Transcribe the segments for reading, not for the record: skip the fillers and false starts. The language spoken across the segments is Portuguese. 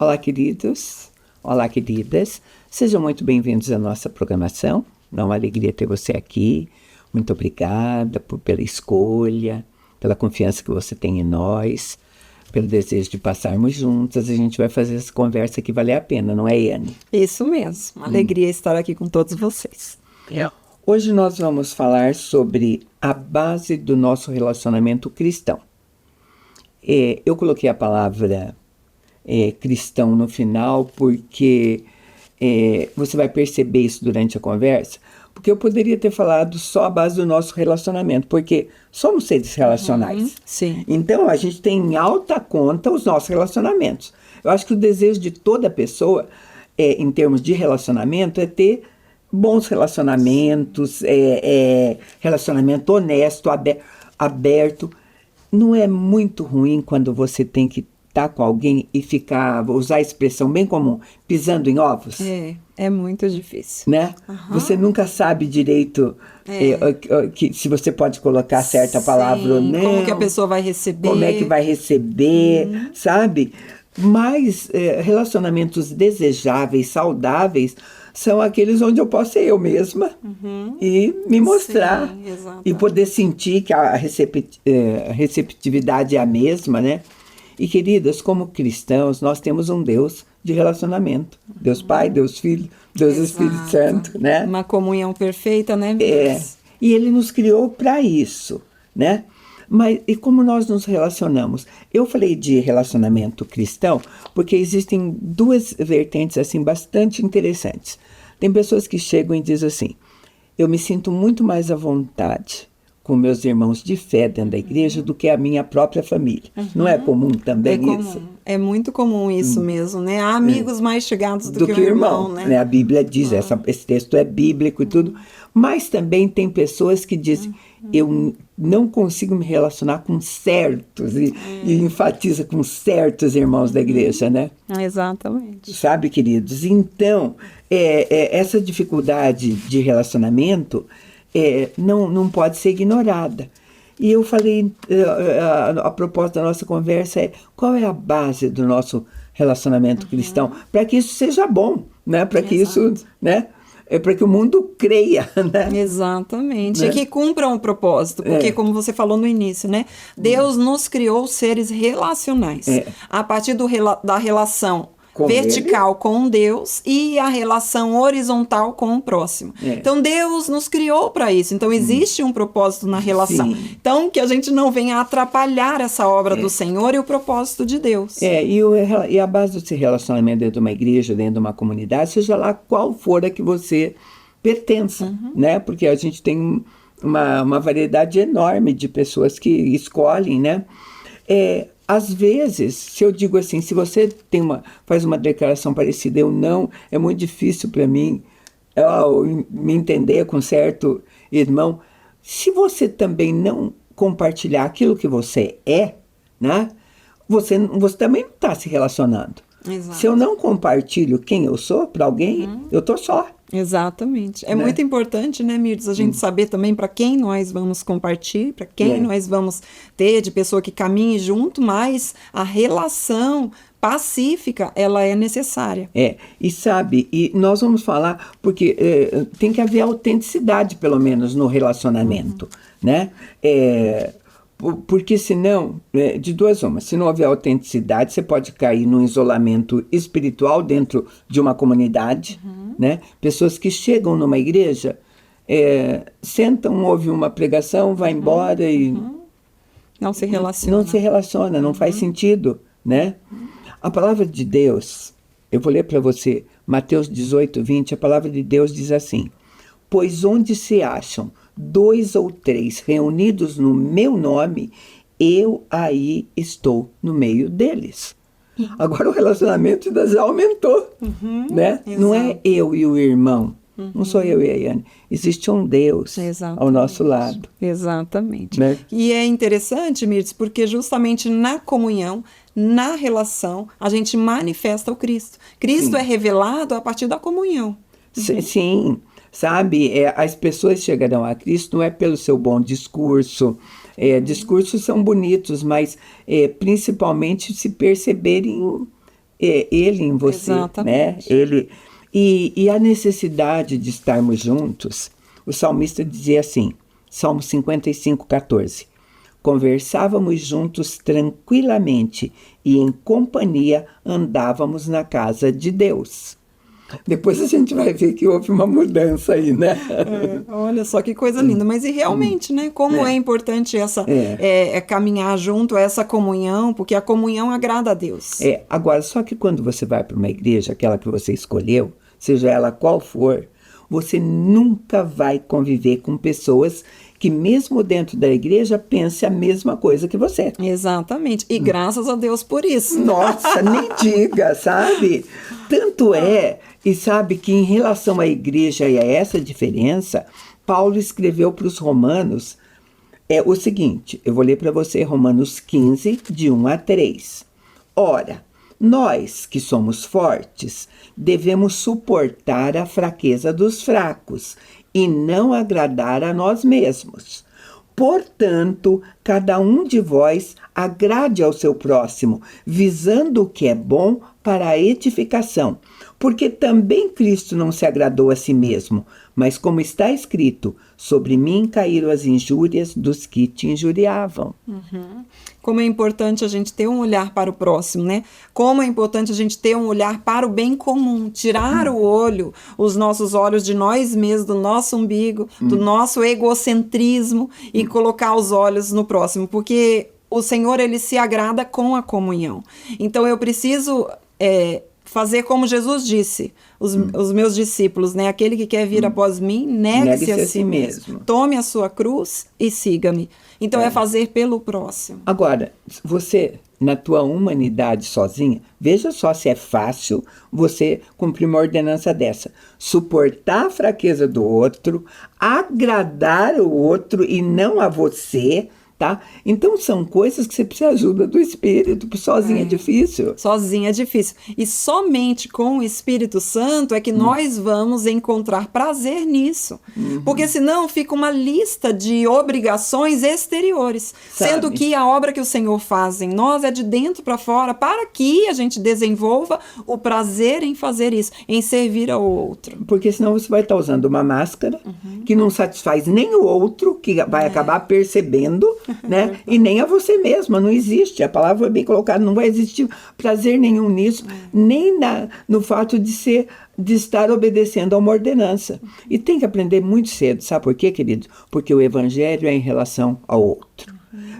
Olá, queridos. Olá, queridas. Sejam muito bem-vindos à nossa programação. É uma alegria ter você aqui. Muito obrigada pela escolha, pela confiança que você tem em nós, pelo desejo de passarmos juntas. A gente vai fazer essa conversa que vale a pena, não é, Yane? Isso mesmo. Uma alegria estar aqui com todos vocês. Hoje nós vamos falar sobre a base do nosso relacionamento cristão. Eu coloquei a palavra cristão no final porque você vai perceber isso durante a conversa, porque eu poderia ter falado só a base do nosso relacionamento, porque somos seres relacionais. Sim. Então a gente tem em alta conta os nossos relacionamentos. Eu acho que o desejo de toda pessoa, em termos de relacionamento, é ter bons relacionamentos, relacionamento honesto, aberto. Não é muito ruim quando você tem que estar com alguém e ficar, vou usar a expressão bem comum, pisando em ovos? É muito difícil. Né? Você nunca sabe direito se você pode colocar certa palavra ou não. Como que a pessoa vai receber. Como é que vai receber, sabe? Mas relacionamentos desejáveis, saudáveis, são aqueles onde eu posso ser eu mesma e me mostrar. Sim, e poder sentir que a receptividade é a mesma, né? E, queridas, como cristãos, nós temos um Deus de relacionamento. Deus Pai, Deus Filho, Deus Espírito Santo, né? Uma comunhão perfeita, né? E Ele nos criou para isso, né? Mas e como nós nos relacionamos? Eu falei de relacionamento cristão porque existem duas vertentes assim bastante interessantes. Tem pessoas que chegam e dizem assim: eu me sinto muito mais à vontade com meus irmãos de fé dentro da igreja do que a minha própria família. Não é comum também isso? É muito comum isso mesmo, né? Há amigos mais chegados do que o irmão, né? A Bíblia diz, esse texto é bíblico e tudo. Mas também tem pessoas que dizem, eu não consigo me relacionar com certos, e enfatiza com certos irmãos da igreja, né? Exatamente. Sabe, queridos? Então, essa dificuldade de relacionamento não pode ser ignorada. E eu falei, a propósito da nossa conversa qual é a base do nosso relacionamento cristão? Para que isso seja bom, né? Para que isso, né? Para que o mundo creia, né? Exatamente. Né? E que cumpra um propósito, porque como você falou no início, né? Deus nos criou seres relacionais. A partir da relação vertical com Deus e a relação horizontal com o próximo. Então, Deus nos criou para isso. Então, existe um propósito na relação. Sim. Então, que a gente não venha atrapalhar essa obra do Senhor e o propósito de Deus. E a base desse relacionamento dentro de uma igreja, dentro de uma comunidade, seja lá qual for a que você pertença, né? Porque a gente tem uma variedade enorme de pessoas que escolhem, né? Às vezes, se eu digo assim, se você faz uma declaração parecida, é muito difícil para mim me entender com certo irmão. Se você também não compartilhar aquilo que você né? Você também não está se relacionando. Exato. Se eu não compartilho quem eu sou para alguém, eu estou só. Exatamente. É muito importante, né, Mirdes, a gente saber também para quem nós vamos compartilhar, para quem nós vamos ter de pessoa que caminhe junto, mas a relação pacífica, ela é necessária. E sabe, nós vamos falar, porque tem que haver autenticidade, pelo menos, no relacionamento, né? Porque senão, de duas uma, se não houver autenticidade, você pode cair num isolamento espiritual dentro de uma comunidade, né? Pessoas que chegam numa igreja, sentam, ouvem uma pregação, vai embora e não se relaciona. Não se relaciona, não faz sentido, né? A palavra de Deus, eu vou ler para você, Mateus 18:20, a palavra de Deus diz assim: pois onde se acham 2 ou 3 reunidos no meu nome, eu aí estou no meio deles. Agora o relacionamento ainda já aumentou, né? Exato. Não é eu e o irmão, não sou eu e a Yane. Existe um Deus ao nosso lado. Exatamente. Né? E é interessante, Mirtes, porque justamente na comunhão, na relação, a gente manifesta o Cristo. Cristo é revelado a partir da comunhão. Sim. Sabe, as pessoas chegarão a Cristo não é pelo seu bom discurso. Discursos são bonitos, mas principalmente se perceberem Ele em você, Exatamente. né? Ele, e a necessidade de estarmos juntos. O salmista dizia assim, Salmo 55:14, conversávamos juntos tranquilamente e em companhia andávamos na casa de Deus. Depois a gente vai ver que houve uma mudança aí, né? Olha só que coisa linda. Mas e realmente, né? Como é importante essa caminhar junto, essa comunhão, porque a comunhão agrada a Deus. Agora, só que quando você vai para uma igreja, aquela que você escolheu, seja ela qual for, você nunca vai conviver com pessoas que mesmo dentro da igreja pense a mesma coisa que você. Exatamente. E graças a Deus por isso. Nossa, nem diga, sabe? Tanto e sabe que em relação à igreja e a essa diferença, Paulo escreveu para os romanos o seguinte, eu vou ler para você Romanos 15, de 1 a 3. Ora, nós que somos fortes, devemos suportar a fraqueza dos fracos e não agradar a nós mesmos. Portanto, cada um de vós agrade ao seu próximo, visando o que é bom para a edificação. Porque também Cristo não se agradou a si mesmo, mas como está escrito, sobre mim caíram as injúrias dos que te injuriavam. Como é importante a gente ter um olhar para o próximo, né? Como é importante a gente ter um olhar para o bem comum, tirar os nossos olhos de nós mesmos, do nosso umbigo, do nosso egocentrismo e colocar os olhos no próximo, porque o Senhor, ele se agrada com a comunhão. Então eu preciso fazer como Jesus disse, os meus discípulos, né? Aquele que quer vir após mim, negue-se a si mesmo. Tome a sua cruz e siga-me. Então é fazer pelo próximo. Agora, você, na tua humanidade sozinha, veja só se é fácil você cumprir uma ordenança dessa. Suportar a fraqueza do outro, agradar o outro e não a você, tá? Então são coisas que você precisa de ajuda do Espírito, porque sozinho é difícil. Sozinho é difícil. E somente com o Espírito Santo é que nós vamos encontrar prazer nisso. Porque senão fica uma lista de obrigações exteriores. Sendo que a obra que o Senhor faz em nós é de dentro para fora, para que a gente desenvolva o prazer em fazer isso, em servir ao outro. Porque senão você vai estar usando uma máscara que não satisfaz nem o outro, que vai acabar percebendo, né? E nem a você mesma, não existe. A palavra foi bem colocada, não vai existir prazer nenhum nisso, nem no fato de estar obedecendo a uma ordenança. E tem que aprender muito cedo, sabe por quê, querido? Porque o evangelho é em relação ao outro.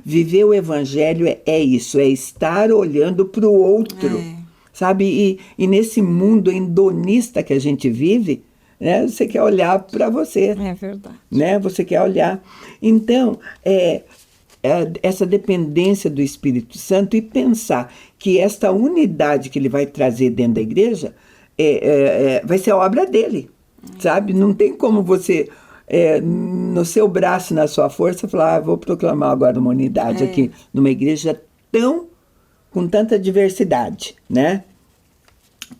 Viver o evangelho é isso, é estar olhando para o outro, sabe? E nesse mundo hedonista que a gente vive, né? Você quer olhar para você. É verdade. Né? Você quer olhar. Então, essa dependência do Espírito Santo e pensar que esta unidade que ele vai trazer dentro da igreja vai ser a obra dele, sabe? Não tem como você, no seu braço, na sua força, falar, vou proclamar agora uma unidade aqui, numa igreja com tanta diversidade, né?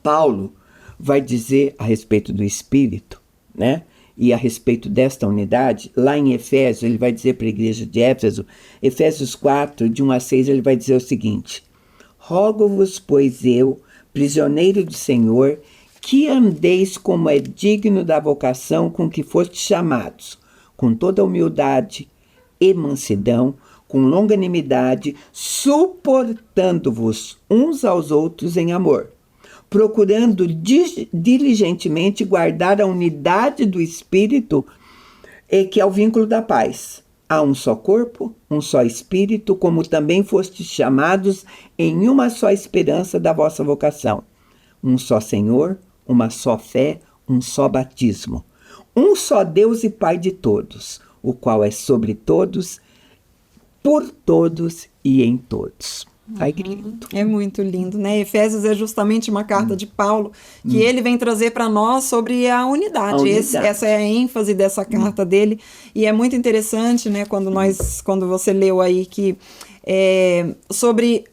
Paulo vai dizer a respeito do Espírito, né? E a respeito desta unidade, lá em Efésios, ele vai dizer para a igreja de Éfeso, Efésios 4, de 1 a 6, ele vai dizer o seguinte: rogo-vos, pois eu, prisioneiro do Senhor, que andeis como é digno da vocação com que fostes chamados, com toda humildade e mansidão, com longanimidade, suportando-vos uns aos outros em amor, procurando diligentemente guardar a unidade do Espírito, que é o vínculo da paz. Há um só corpo, um só Espírito, como também fostes chamados em uma só esperança da vossa vocação. Um só Senhor, uma só fé, um só batismo. Um só Deus e Pai de todos, o qual é sobre todos, por todos e em todos. Ai, que lindo. É muito lindo, né? Efésios é justamente uma carta de Paulo que ele vem trazer para nós sobre a unidade. Essa é a ênfase dessa carta dele. E é muito interessante, né? Quando você leu aí que sobre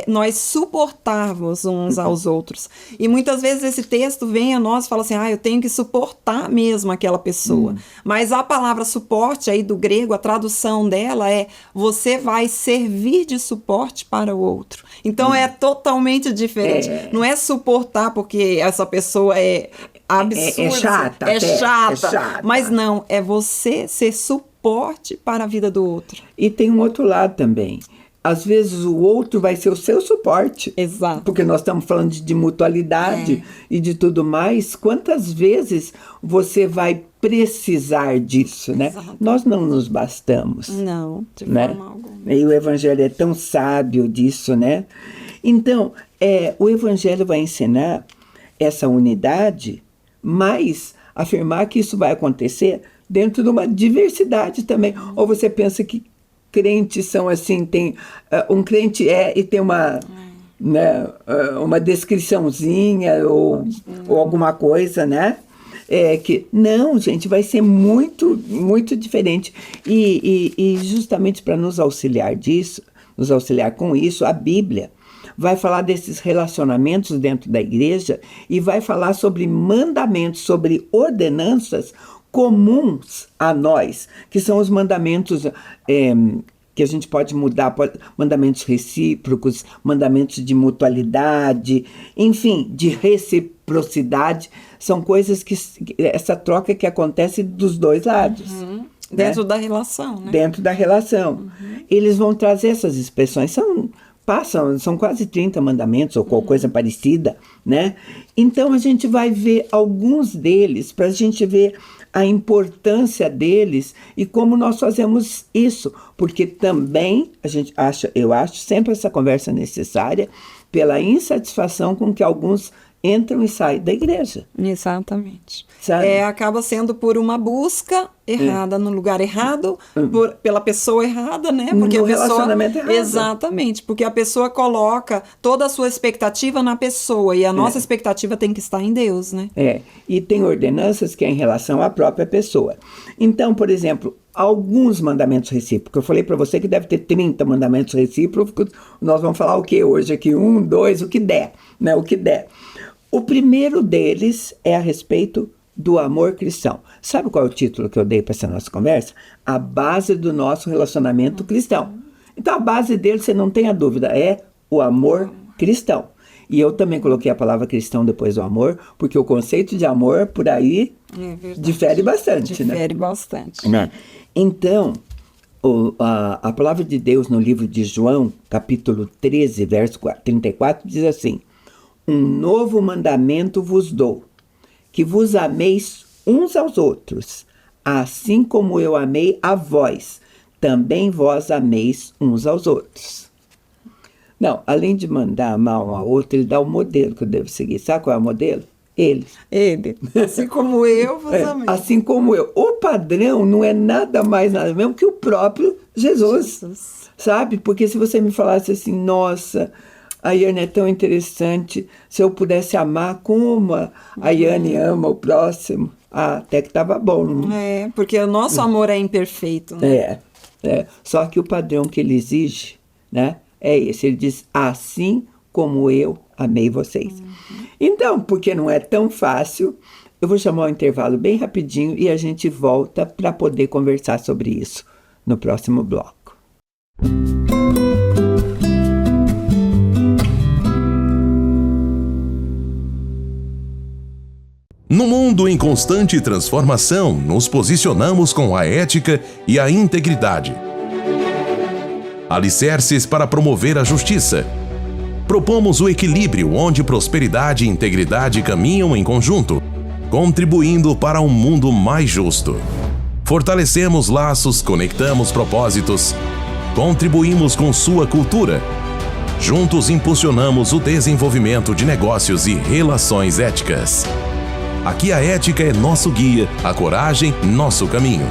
nós suportarmos uns aos outros. E muitas vezes esse texto vem a nós e fala assim, eu tenho que suportar mesmo aquela pessoa. Mas a palavra suporte aí do grego, a tradução dela é você vai servir de suporte para o outro. Então é totalmente diferente. Não é suportar porque essa pessoa é absurda. É chata. Mas não, é você ser suporte para a vida do outro. E tem um outro lado também. Às vezes o outro vai ser o seu suporte. Exato. Porque nós estamos falando de mutualidade e de tudo mais. Quantas vezes você vai precisar disso, né? Exato. Nós não nos bastamos. Não, de forma alguma. E o Evangelho é tão sábio disso, né? Então, o Evangelho vai ensinar essa unidade, mas afirmar que isso vai acontecer dentro de uma diversidade também. Ou você pensa que crentes são assim, tem um crente e tem uma, né, uma descriçãozinha ou alguma coisa, né? Não, gente, vai ser muito, muito diferente. E justamente para nos auxiliar com isso, a Bíblia vai falar desses relacionamentos dentro da igreja e vai falar sobre mandamentos, sobre ordenanças comuns a nós, que são os mandamentos que a gente pode mudar, mandamentos recíprocos, mandamentos de mutualidade, enfim, de reciprocidade, são coisas que essa troca que acontece dos dois lados. Dentro da relação, né? Dentro da relação. Eles vão trazer essas expressões, são quase 30 mandamentos ou qualquer coisa parecida, né? Então a gente vai ver alguns deles para a gente ver a importância deles e como nós fazemos isso, porque também eu acho sempre essa conversa necessária pela insatisfação com que alguns entram e saem da igreja. Exatamente. Sabe? Acaba sendo por uma busca errada no lugar errado, pela pessoa errada, né? Porque no relacionamento errado. Exatamente, porque a pessoa coloca toda a sua expectativa na pessoa e a nossa expectativa tem que estar em Deus, né? E tem ordenanças que é em relação à própria pessoa. Então, por exemplo, alguns mandamentos recíprocos. Eu falei para você que deve ter 30 mandamentos recíprocos. Nós vamos falar o que hoje aqui? 1, 2, o que der, né? O que der. O primeiro deles é a respeito do amor cristão. Sabe qual é o título que eu dei para essa nossa conversa? A base do nosso relacionamento cristão. Então, a base dele, você não tem a dúvida, é o amor cristão. E eu também coloquei a palavra cristão depois do amor, porque o conceito de amor, por aí, difere bastante. Difere bastante. Né? Então, a palavra de Deus no livro de João, capítulo 13, verso 34, diz assim: um novo mandamento vos dou, que vos ameis uns aos outros, assim como eu amei a vós, também vós ameis uns aos outros. Não, além de mandar amar um ao outro, ele dá o modelo que eu devo seguir. Sabe qual é o modelo? Ele. Assim como eu vos amei. Assim como eu. O padrão não é nada mais, nada menos que o próprio Jesus. Sabe? Porque se você me falasse assim, nossa, a Yane é tão interessante, se eu pudesse amar como a Yane ama o próximo, até que estava bom. Não? Porque o nosso amor é imperfeito, né? Só que o padrão que ele exige, né, é esse. Ele diz, assim como eu amei vocês. Então, porque não é tão fácil, eu vou chamar um intervalo bem rapidinho e a gente volta para poder conversar sobre isso no próximo bloco. No mundo em constante transformação, nos posicionamos com a ética e a integridade. Alicerces para promover a justiça. Propomos o equilíbrio onde prosperidade e integridade caminham em conjunto, contribuindo para um mundo mais justo. Fortalecemos laços, conectamos propósitos, contribuímos com sua cultura. Juntos impulsionamos o desenvolvimento de negócios e relações éticas. Aqui a ética é nosso guia, a coragem, nosso caminho.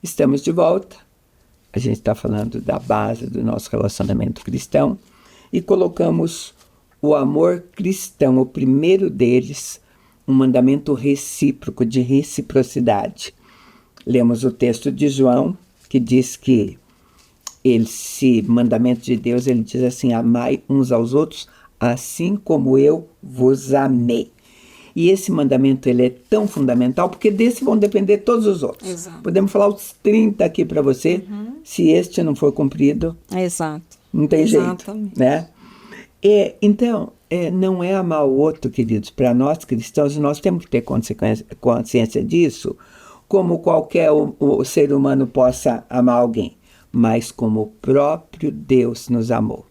Estamos de volta. a gente está falando da base do nosso relacionamento cristão, e colocamos o amor cristão, o primeiro deles, um mandamento recíproco, de reciprocidade. Lemos o texto de João, que diz que esse mandamento de Deus, ele diz assim: amai uns aos outros, assim como eu vos amei. E esse mandamento, ele é tão fundamental, porque desse vão depender todos os outros. Exato. Podemos falar os 30 aqui para você, se este não for cumprido, Exato. não tem Exatamente. jeito, né? Então, não é amar o outro, queridos. Para nós cristãos, nós temos que ter consciência disso, como qualquer o ser humano possa amar alguém, mas como o próprio Deus nos amou.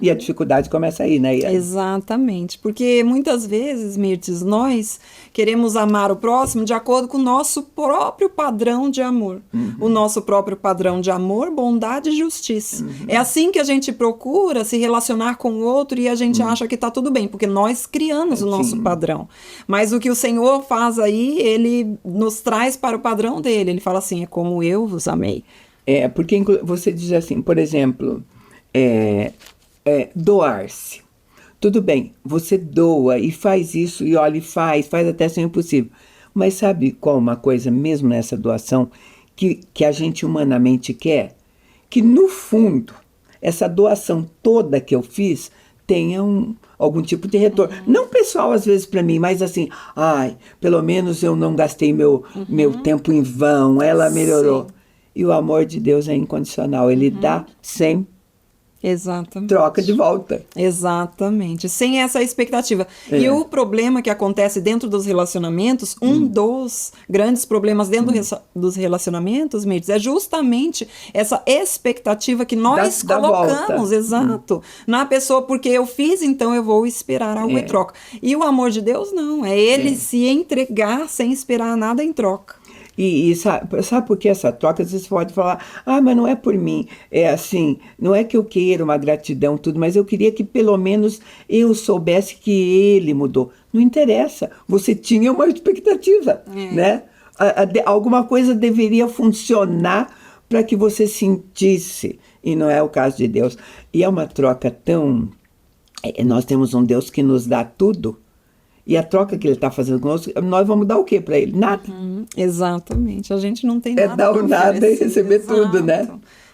E a dificuldade começa aí, né, Iane? Exatamente, porque muitas vezes, Mirtes, nós queremos amar o próximo de acordo com o nosso próprio padrão de amor. O nosso próprio padrão de amor, bondade e justiça. É assim que a gente procura se relacionar com o outro e a gente acha que está tudo bem, porque nós criamos o nosso padrão. Mas o que o Senhor faz aí, Ele nos traz para o padrão dele. Ele fala assim: é como eu vos amei. Porque você diz assim, por exemplo, doar-se. Tudo bem, você doa e faz isso, e olha, e faz até ser impossível. Mas sabe qual uma coisa, mesmo nessa doação, que a gente humanamente quer? Que no fundo, essa doação toda que eu fiz tenha algum tipo de retorno. Não pessoal, às vezes, para mim, mas assim, pelo menos eu não gastei meu tempo em vão, ela melhorou. Sim. E o amor de Deus é incondicional, ele dá sem Exatamente. troca de volta. Exatamente, sem essa expectativa. E o problema que acontece dentro dos relacionamentos, um dos grandes problemas dentro dos relacionamentos, Mirtes, é justamente essa expectativa que nós colocamos, exato, na pessoa, porque eu fiz, então eu vou esperar algo em troca. E o amor de Deus não, é ele se entregar sem esperar nada em troca. E sabe por que essa troca? Às vezes você pode falar, mas não é por mim. É assim, não é que eu queira uma gratidão, tudo, mas eu queria que pelo menos eu soubesse que ele mudou. Não interessa, você tinha uma expectativa, né? Alguma coisa deveria funcionar para que você sentisse, e não é o caso de Deus. E é uma troca tão... Nós temos um Deus que nos dá tudo, e a troca que ele está fazendo conosco, nós vamos dar o quê para ele? Nada. Exatamente. A gente não tem nada. Dar o nada e receber tudo, né?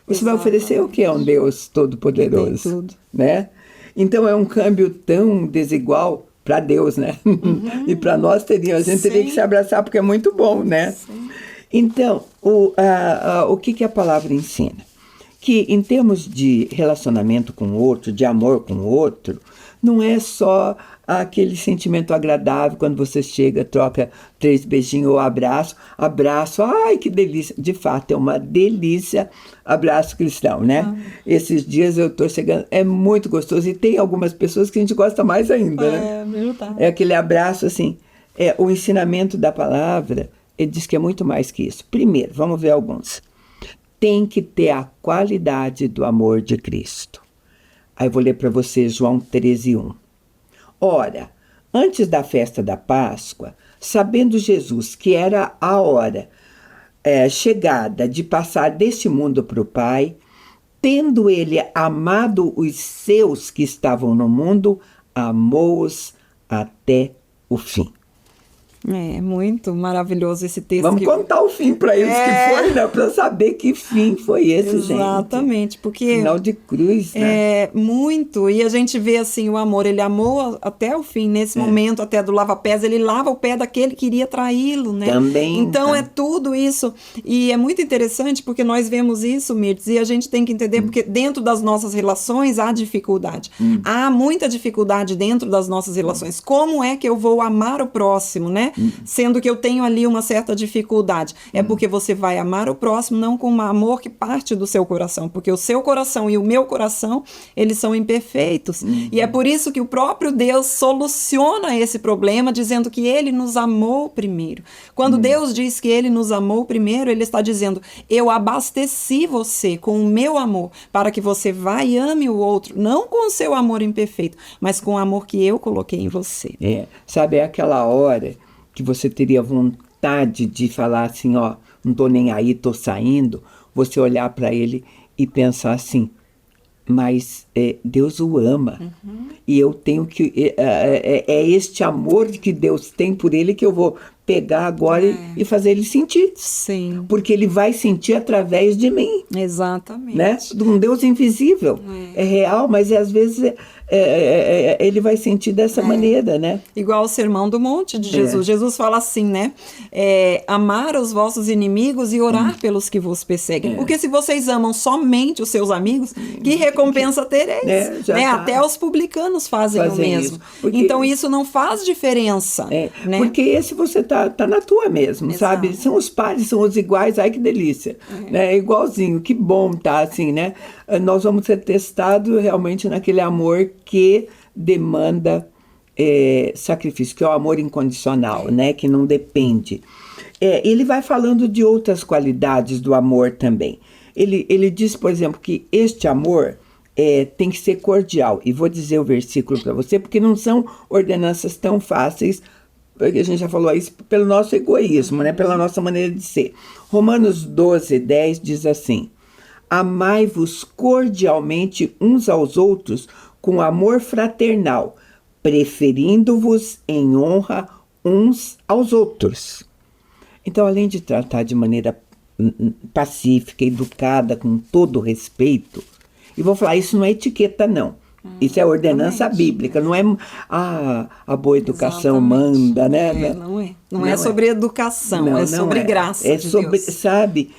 Você vai oferecer o que a um Deus todo-poderoso? Tudo. Né? Então é um câmbio tão desigual para Deus, né? E para nós a gente teria que se abraçar, porque é muito bom, né? Sim. Então, o que a palavra ensina? Que em termos de relacionamento com o outro, de amor com o outro, não é só aquele sentimento agradável quando você chega, troca 3 beijinhos ou abraço, ai que delícia, de fato é uma delícia, abraço cristão, né? Esses dias eu estou chegando, é muito gostoso, e tem algumas pessoas que a gente gosta mais ainda, né? É aquele abraço assim, o ensinamento da palavra, ele diz que é muito mais que isso. Primeiro, vamos ver alguns. Tem que ter a qualidade do amor de Cristo. Aí eu vou ler para você João 13:1. Ora, antes da festa da Páscoa, sabendo Jesus que era a hora chegada de passar deste mundo para o Pai, tendo ele amado os seus que estavam no mundo, amou-os até o fim. É muito maravilhoso esse texto. Vamos contar o fim para eles que foi, né? Para saber que fim foi esse, exatamente, gente. Exatamente, porque... Final de cruz, né? Muito. E a gente vê, assim, o amor. Ele amou até o fim, nesse momento, até do lava-pés. Ele lava o pé daquele que iria traí-lo, né? Também. Então, é tudo isso. E é muito interessante, porque nós vemos isso, Mirtes, e a gente tem que entender, porque dentro das nossas relações há dificuldade. Há muita dificuldade dentro das nossas relações. Como é que eu vou amar o próximo, né? Sendo que eu tenho ali uma certa dificuldade. É porque você vai amar o próximo não com um amor que parte do seu coração, porque o seu coração e o meu coração, eles são imperfeitos. E é por isso que o próprio Deus soluciona esse problema, dizendo que ele nos amou primeiro. Quando Deus diz que ele nos amou primeiro, ele está dizendo, eu abasteci você com o meu amor, para que você vá e ame o outro, não com o seu amor imperfeito, mas com o amor que eu coloquei em você. Sabe, é aquela hora que você teria vontade de falar assim, não estou nem aí, estou saindo, você olhar para ele e pensar assim, mas Deus o ama. E eu tenho que... É este amor que Deus tem por ele que eu vou pegar agora e fazer ele sentir. Sim. Porque ele vai sentir através de mim. Exatamente. Né? De um Deus invisível. É real, mas às vezes ele vai sentir dessa maneira, né? Igual o Sermão do Monte de Jesus. Jesus fala assim, né? Amar os vossos inimigos e orar pelos que vos perseguem. Porque se vocês amam somente os seus amigos, que recompensa tereis? Né? Tá. Até os publicanos fazem o mesmo. Porque... Então isso não faz diferença. Né? Porque esse você tá na tua mesmo, exato, sabe? São os pares, são os iguais, ai que delícia. Né? Igualzinho, que bom tá assim, né? Nós vamos ser testados realmente naquele amor que demanda sacrifício, que é o amor incondicional, né? Que não depende. Ele vai falando de outras qualidades do amor também. Ele diz, por exemplo, que este amor tem que ser cordial. E vou dizer o versículo para você, porque não são ordenanças tão fáceis, porque a gente já falou isso pelo nosso egoísmo, né? Pela nossa maneira de ser. Romanos 12:10 diz assim: amai-vos cordialmente uns aos outros com amor fraternal, preferindo-vos em honra uns aos outros. Então, além de tratar de maneira pacífica, educada, com todo respeito, e vou falar, isso não é etiqueta, não. Isso é ordenança bíblica, não é a boa educação manda, né? Não é sobre educação, é sobre graça. É sobre, Deus. Sabe?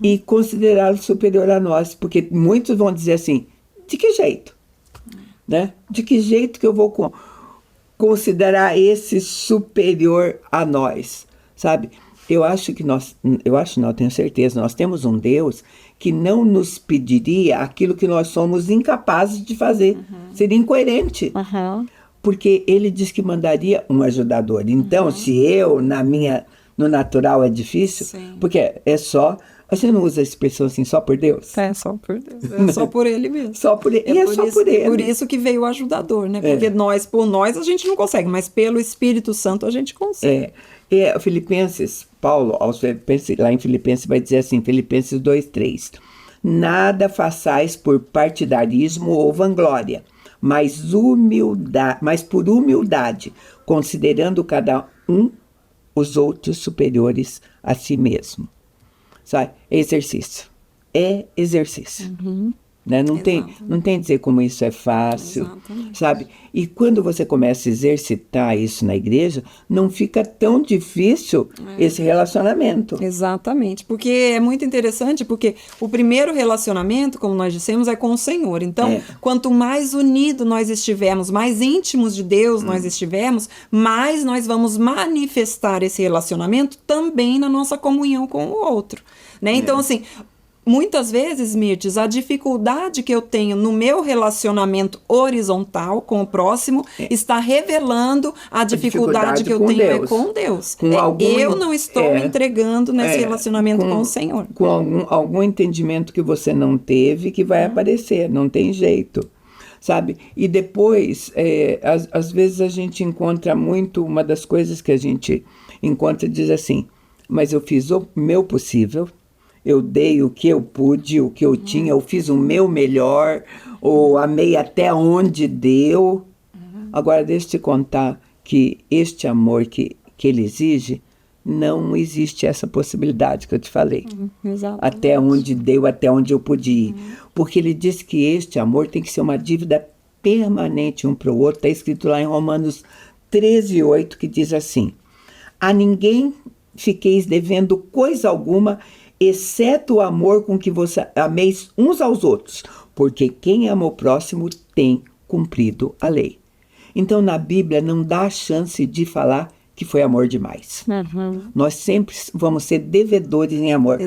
E considerá-lo superior a nós, porque muitos vão dizer assim, de que jeito? Né? De que jeito que eu vou considerar esse superior a nós? Sabe? Eu tenho certeza, nós temos um Deus que não nos pediria aquilo que nós somos incapazes de fazer. Seria incoerente. Porque ele diz que mandaria um ajudador. Então, se eu, no natural é difícil, porque é só... Você não usa a expressão assim, só por Deus? É, só por Deus. É só por ele mesmo. Só por ele. Por ele. Por isso que veio o ajudador, né? Porque por nós a gente não consegue, mas pelo Espírito Santo a gente consegue. Filipenses, Paulo, lá em Filipenses vai dizer assim, Filipenses 2:3. Nada façais por partidarismo ou vanglória, mas por humildade, considerando cada um os outros superiores a si mesmo. Sabe? É exercício. Né? Não tem dizer como isso é fácil. Exatamente. Sabe? E quando você começa a exercitar isso na igreja, não fica tão difícil esse relacionamento. Exatamente. Porque é muito interessante, porque o primeiro relacionamento, como nós dissemos, é com o Senhor. Então, quanto mais unidos nós estivermos, mais íntimos de Deus nós estivermos, mais nós vamos manifestar esse relacionamento também na nossa comunhão com o outro. Né? Então, assim... Muitas vezes, Mirtes, a dificuldade que eu tenho no meu relacionamento horizontal com o próximo está revelando a dificuldade que eu tenho com Deus. Eu não estou me entregando nesse relacionamento com o Senhor. Com algum entendimento que você não teve, que vai aparecer, não tem jeito. Sabe? E depois, às vezes a gente encontra muito, uma das coisas que a gente encontra diz assim, mas eu fiz o meu possível, eu dei o que eu pude, o que eu tinha, eu fiz o meu melhor, ou amei até onde deu. Agora, deixa eu te contar que este amor que ele exige, não existe essa possibilidade que eu te falei. Até onde deu, até onde eu pude ir. Porque ele diz que este amor tem que ser uma dívida permanente um para o outro. Está escrito lá em Romanos 13:8, que diz assim, a ninguém fiqueis devendo coisa alguma, exceto o amor com que você ameis uns aos outros, porque quem ama o próximo tem cumprido a lei. Então, na Bíblia, não dá chance de falar que foi amor demais. Nós sempre vamos ser devedores em amor.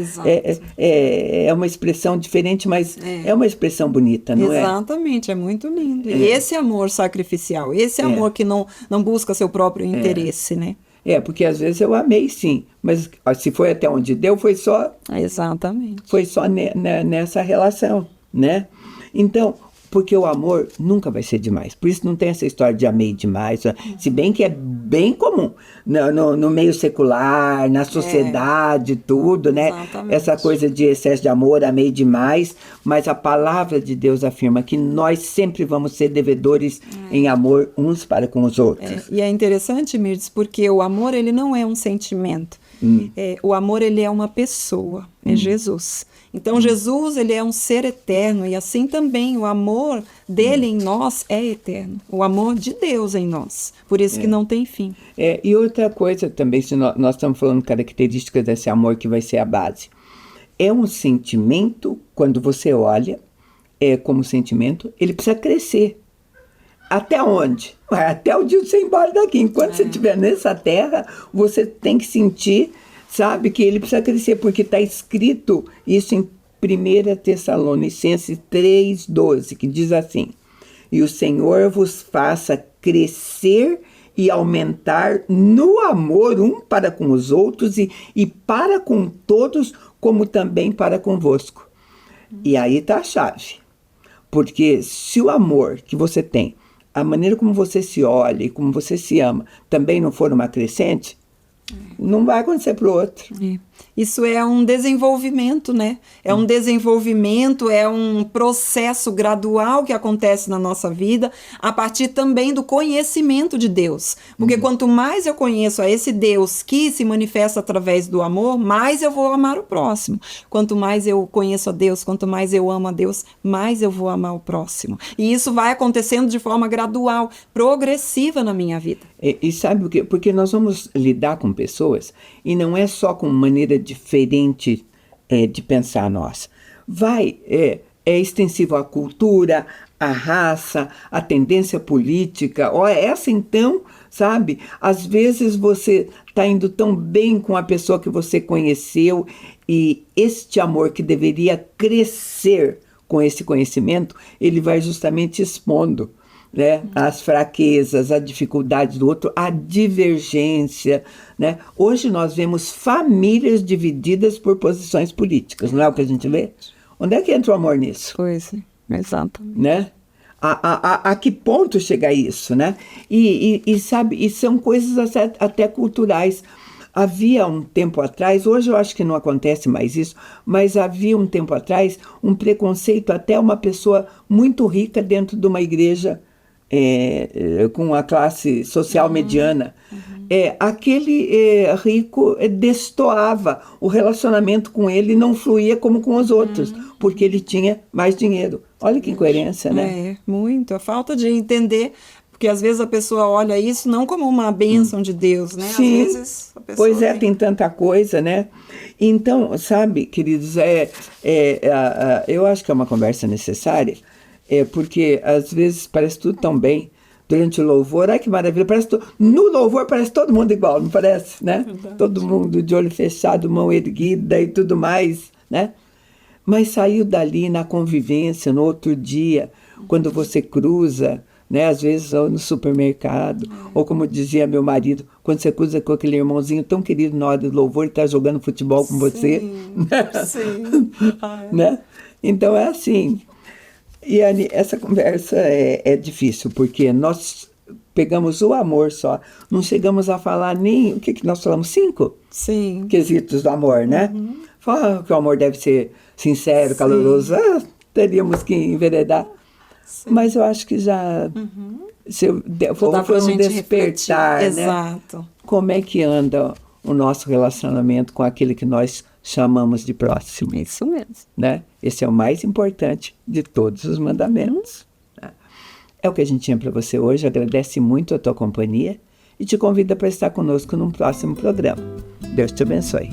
É uma expressão diferente, mas é uma expressão bonita, não é? Exatamente, é muito lindo. E esse amor sacrificial, esse amor que não busca seu próprio interesse, né? Porque às vezes eu amei sim, mas se foi até onde deu, foi só... Exatamente. Foi só nessa relação, né? Então, Porque o amor nunca vai ser demais. Por isso não tem essa história de amei demais. Se bem que é bem comum no meio secular, na sociedade, tudo, né? Exatamente. Essa coisa de excesso de amor, amei demais. Mas a palavra de Deus afirma que nós sempre vamos ser devedores em amor uns para com os outros. E é interessante, Mirdes, porque o amor, ele não é um sentimento. O amor, ele é uma pessoa, é Jesus. Então, Jesus, ele é um ser eterno, e assim também o amor dele em nós é eterno. O amor de Deus em nós. Por isso que não tem fim. E outra coisa também, se nós estamos falando características desse amor que vai ser a base. É um sentimento, quando você olha, como sentimento, ele precisa crescer. Até onde? Até o dia de você ir embora daqui. Enquanto você estiver nessa terra, você tem que sentir, sabe, que ele precisa crescer, porque está escrito isso em 1 Tessalonicenses 3,12, que diz assim: e o Senhor vos faça crescer e aumentar no amor um para com os outros e para com todos, como também para convosco. E aí está a chave. Porque se o amor que você tem, a maneira como você se olha e como você se ama, também não for uma crescente, não vai acontecer para o outro. Isso é um desenvolvimento, né? É um desenvolvimento, é um processo gradual que acontece na nossa vida, a partir também do conhecimento de Deus. Porque quanto mais eu conheço a esse Deus que se manifesta através do amor, mais eu vou amar o próximo. Quanto mais eu conheço a Deus, quanto mais eu amo a Deus, mais eu vou amar o próximo. E isso vai acontecendo de forma gradual, progressiva na minha vida. E sabe o quê? Porque nós vamos lidar com pessoas e não é só com maneira diferente de pensar nós. É extensivo à cultura, à raça, à tendência política. Essa então, sabe? Às vezes você está indo tão bem com a pessoa que você conheceu e este amor que deveria crescer com esse conhecimento, ele vai justamente expondo, né, as fraquezas, a dificuldade do outro, a divergência, né? Hoje nós vemos famílias divididas por posições políticas, não é o que a gente vê? Onde é que entra o amor nisso? Pois é, exatamente. Né? A que ponto chega isso, né? E sabe, e são coisas até culturais. Havia um tempo atrás, hoje eu acho que não acontece mais isso, mas havia um tempo atrás um preconceito até uma pessoa muito rica dentro de uma igreja com a classe social mediana. Aquele rico destoava, o relacionamento com ele não fluía como com os outros, porque ele tinha mais dinheiro. Olha que incoerência, né? Muito. A falta de entender, porque às vezes a pessoa olha isso não como uma bênção de Deus, né? Sim, às vezes a pessoa tem tanta coisa, né? Então, sabe, queridos, eu acho que é uma conversa necessária, porque às vezes parece tudo tão bem. Durante o louvor, ai que maravilha, no louvor parece todo mundo igual, não parece, né? Verdade. Todo mundo de olho fechado, mão erguida e tudo mais, né? Mas saiu dali na convivência, no outro dia, quando você cruza, né? Às vezes ou no supermercado, ou como dizia meu marido, quando você cruza com aquele irmãozinho tão querido na hora do louvor, ele está jogando futebol com você. Sim. Né? Então é assim. E Anny, essa conversa é difícil, porque nós pegamos o amor só, não chegamos a falar nem, o que nós falamos? 5? Sim. Quesitos do amor, né? Fala que o amor deve ser sincero, caloroso, teríamos que enveredar. Sim. Mas eu acho que já foi um despertar, né? Exato. Como é que anda o nosso relacionamento com aquele que nós chamamos de próximo? Isso mesmo. Né? Esse é o mais importante de todos os mandamentos. É o que a gente tinha para você hoje. Agradece muito a tua companhia e te convida para estar conosco num próximo programa. Deus te abençoe.